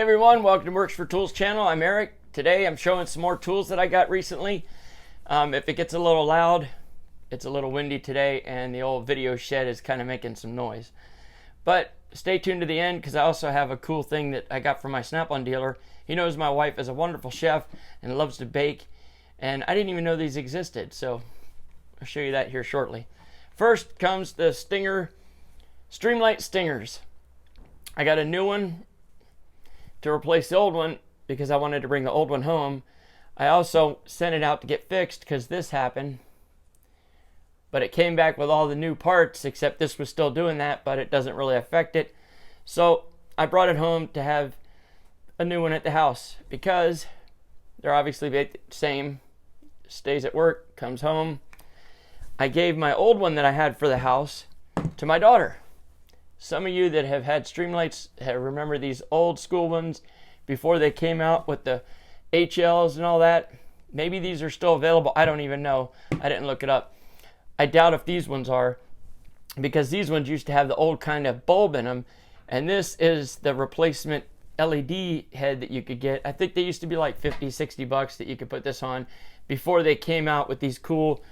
everyone, welcome to Works for Tools channel. I'm Eric. Today I'm showing some more tools that I got recently. If it gets a little loud, it's a little windy today and the old video shed is kind of making some noise. But stay tuned to the end because I also have a cool thing that I got from my Snapon dealer. He knows my wife is a wonderful chef and loves to bake, and I didn't even know these existed, so I'll show you that here shortly. First comes the Streamlight stingers. I got a new one to replace the old one because I wanted to bring the old one home. I also sent it out to get fixed because this happened, but it came back with all the new parts, except this was still doing that, but it doesn't really affect it. So I brought it home to have a new one at the house because they're obviously the same. Stays at work, comes home. I gave my old one that I had for the house to my daughter. Some of you that have had Streamlights remember these old school ones before they came out with the HLs and all that. Maybe these are still available. I don't even know. I didn't look it up. I doubt if these ones are, because these ones used to have the old kind of bulb in them, and this is the replacement LED head that you could get. I think they used to be like 50, 60 bucks that you could put this on before they came out with these cool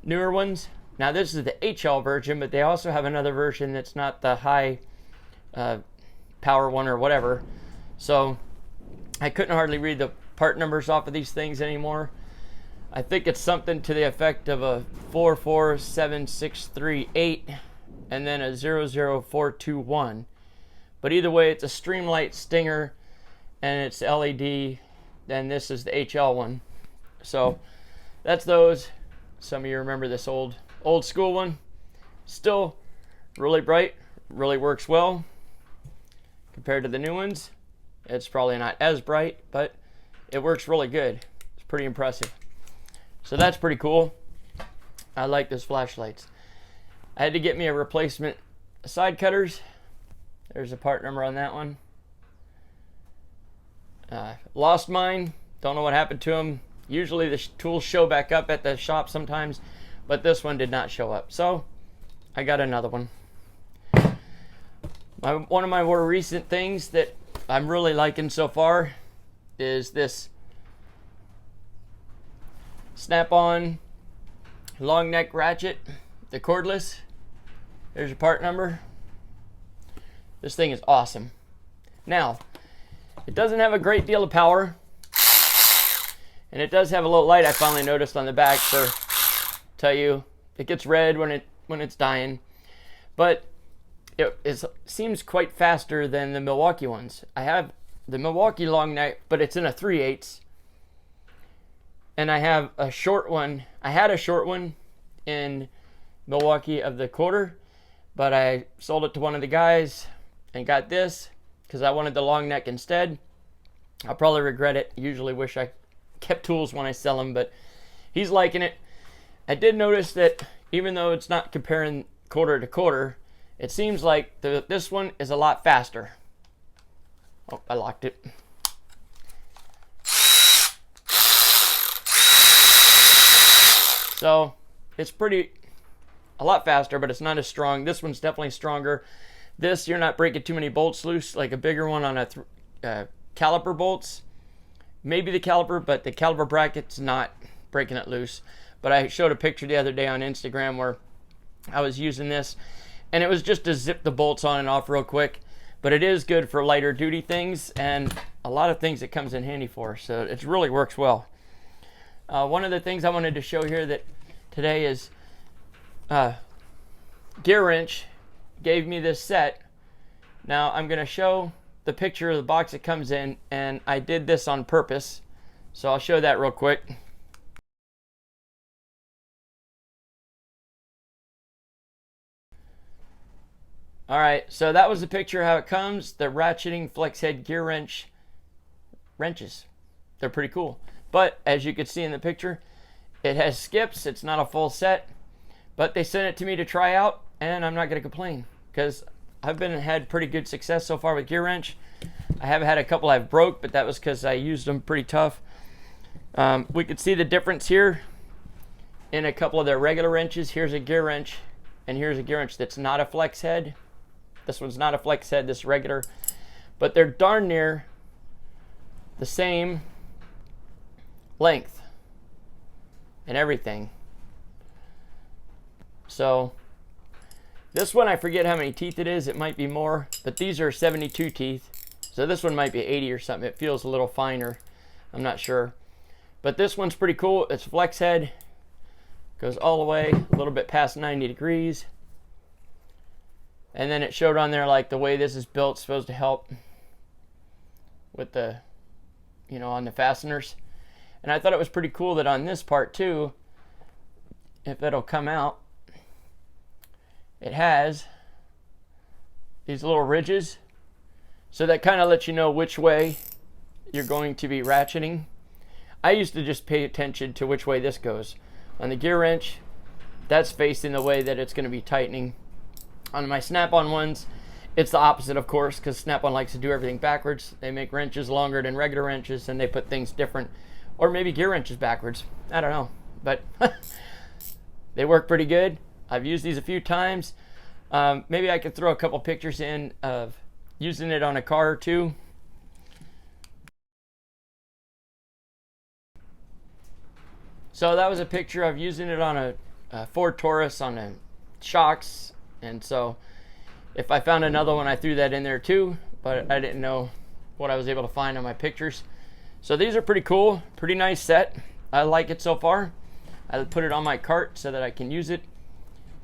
newer ones. Now this is the HL version, but they also have another version that's not the high power one or whatever. So I couldn't hardly read the part numbers off of these things anymore. I think it's something to the effect of a 447638 and then a 00421. But either way, it's a Streamlight stinger and it's LED. Then this is the HL one. So that's those. Some of you remember this old school one. Still really bright, really works well compared to the new ones. It's probably not as bright, but it works really good. It's pretty impressive. So that's pretty cool. I like those flashlights. I had to get me a replacement side cutters. There's a part number on that one. Lost mine. Don't know what happened to them. Usually the tools show back up at the shop sometimes, but this one did not show up. So I got another one. One of my more recent things that I'm really liking so far is this Snap-on long neck ratchet, the cordless. There's your part number. This thing is awesome. Now, it doesn't have a great deal of power, and it does have a little light I finally noticed on the back for tell you it gets red when it's dying, but it seems quite faster than the Milwaukee ones. I have the Milwaukee long neck, but it's in a 3/8, and I have a short one. I had a short one in Milwaukee of the quarter, but I sold it to one of the guys and got this because I wanted the long neck instead. I'll probably regret it. Usually wish I kept tools when I sell them, but he's liking it. I did notice that even though it's not comparing quarter to quarter, it seems like this one is a lot faster. Oh, I locked it. So it's a lot faster, but it's not as strong. This one's definitely stronger. This, you're not breaking too many bolts loose like a bigger one on a caliper bolts. Maybe the caliper, but the caliper bracket's not breaking it loose. But I showed a picture the other day on Instagram where I was using this, and it was just to zip the bolts on and off real quick. But it is good for lighter duty things and a lot of things it comes in handy for. So it really works well. One of the things I wanted to show here that today is GearWrench gave me this set. Now I'm going to show the picture of the box it comes in, and I did this on purpose, so I'll show that real quick. Alright, so that was the picture how it comes. The ratcheting flex head gear wrenches. They're pretty cool. But as you can see in the picture, it has skips. It's not a full set, but they sent it to me to try out, and I'm not going to complain because I've had pretty good success so far with GearWrench. I have had a couple I've broke, but that was because I used them pretty tough. We could see the difference here in a couple of their regular wrenches. Here's a GearWrench, and here's a GearWrench that's not a flex head. This one's not a flex head, this regular. but they're darn near the same length and everything. So this one, I forget how many teeth it is. It might be more, but these are 72 teeth. So this one might be 80 or something. It feels a little finer. I'm not sure. But this one's pretty cool. It's flex head. Goes all the way, a little bit past 90 degrees. And then it showed on there like the way this is built is supposed to help with the, you know, on the fasteners. And I thought it was pretty cool that on this part too, if it'll come out, it has these little ridges. So that kind of lets you know which way you're going to be ratcheting. I used to just pay attention to which way this goes. On the GearWrench, that's facing the way that it's going to be tightening. On my Snap-on ones, it's the opposite, of course, because Snap-on likes to do everything backwards. They make wrenches longer than regular wrenches, and they put things different. Or maybe gear wrenches backwards. I don't know. But they work pretty good. I've used these a few times. Maybe I could throw a couple pictures in of using it on a car or two. So that was a picture of using it on a Ford Taurus on the shocks. And so if I found another one, I threw that in there too, but I didn't know what I was able to find on my pictures. So these are pretty cool, pretty nice set. I like it so far. I put it on my cart so that I can use it,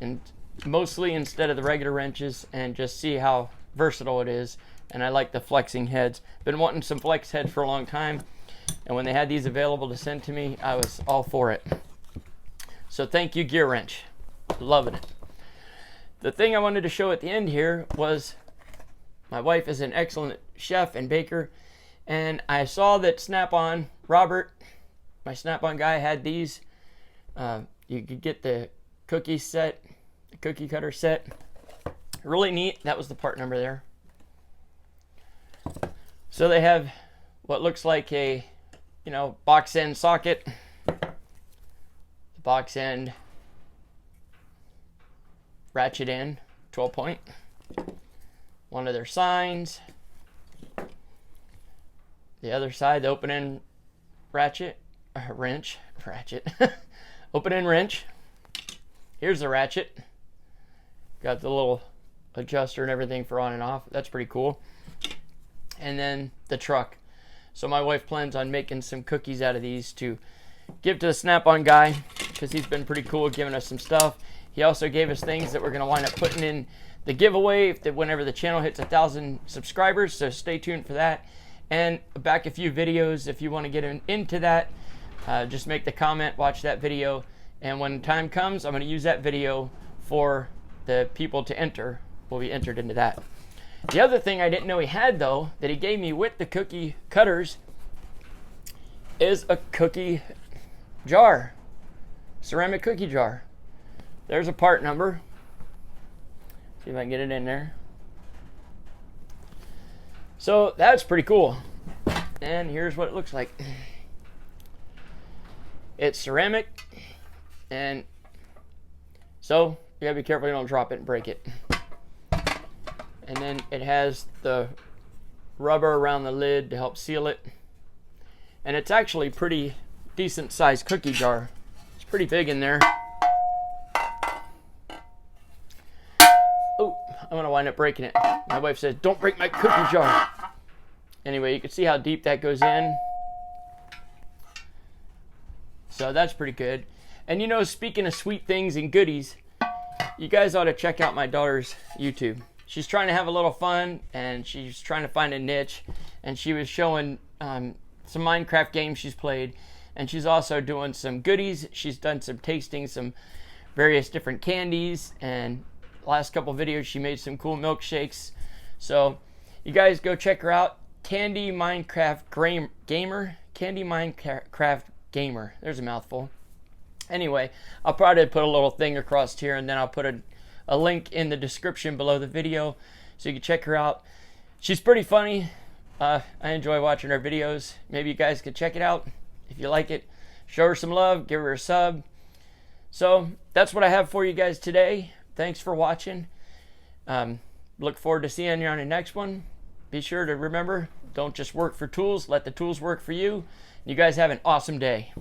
and mostly instead of the regular wrenches, and just see how versatile it is. And I like the flexing heads. Been wanting some flex heads for a long time, and when they had these available to send to me, I was all for it. So thank you, GearWrench. Loving it. The thing I wanted to show at the end here was my wife is an excellent chef and baker, and I saw that Snap-on, Robert, my Snap-on guy, had these. You could get the cookie set, the cookie cutter set. Really neat. That was the part number there. So they have what looks like a, you know, box end socket, box end ratchet end, 12 point, one of their signs, the other side, the open end ratchet, open end wrench. Here's the ratchet. Got the little adjuster and everything for on and off. That's pretty cool. And then the truck. So my wife plans on making some cookies out of these to give to the Snap-on guy, because he's been pretty cool giving us some stuff. He also gave us things that we're going to wind up putting in the giveaway whenever the channel hits 1,000 subscribers, so stay tuned for that. And back a few videos if you want to get into that. Just make the comment, watch that video, and when time comes, I'm going to use that video for the people to enter. Will be entered into that. The other thing I didn't know he had, though, that he gave me with the cookie cutters, is a cookie jar, ceramic cookie jar. There's a part number. See if I can get it in there. So that's pretty cool. And here's what it looks like. It's ceramic, and so you gotta be careful you don't drop it and break it. And then it has the rubber around the lid to help seal it. And it's actually pretty decent sized cookie jar. It's pretty big in there. Oh, I'm gonna wind up breaking it. My wife says, don't break my cookie jar. Anyway, you can see how deep that goes in. So that's pretty good. And you know, speaking of sweet things and goodies, you guys ought to check out my daughter's YouTube. She's trying to have a little fun, and she's trying to find a niche, and she was showing some Minecraft games she's played, and she's also doing some goodies. She's done some tasting, some various different candies, and last couple videos she made some cool milkshakes. So you guys go check her out. Candy Minecraft Gamer. Candy Minecraft Gamer. There's a mouthful. Anyway, I'll probably put a little thing across here, and then I'll put a link in the description below the video so you can check her out. She's pretty funny. I enjoy watching her videos. Maybe you guys could check it out if you like it. Show her some love, give her a sub. So that's what I have for you guys today. Thanks for watching. Look forward to seeing you on the next one. be sure to remember, don't just work for tools, let the tools work for you. You guys have an awesome day.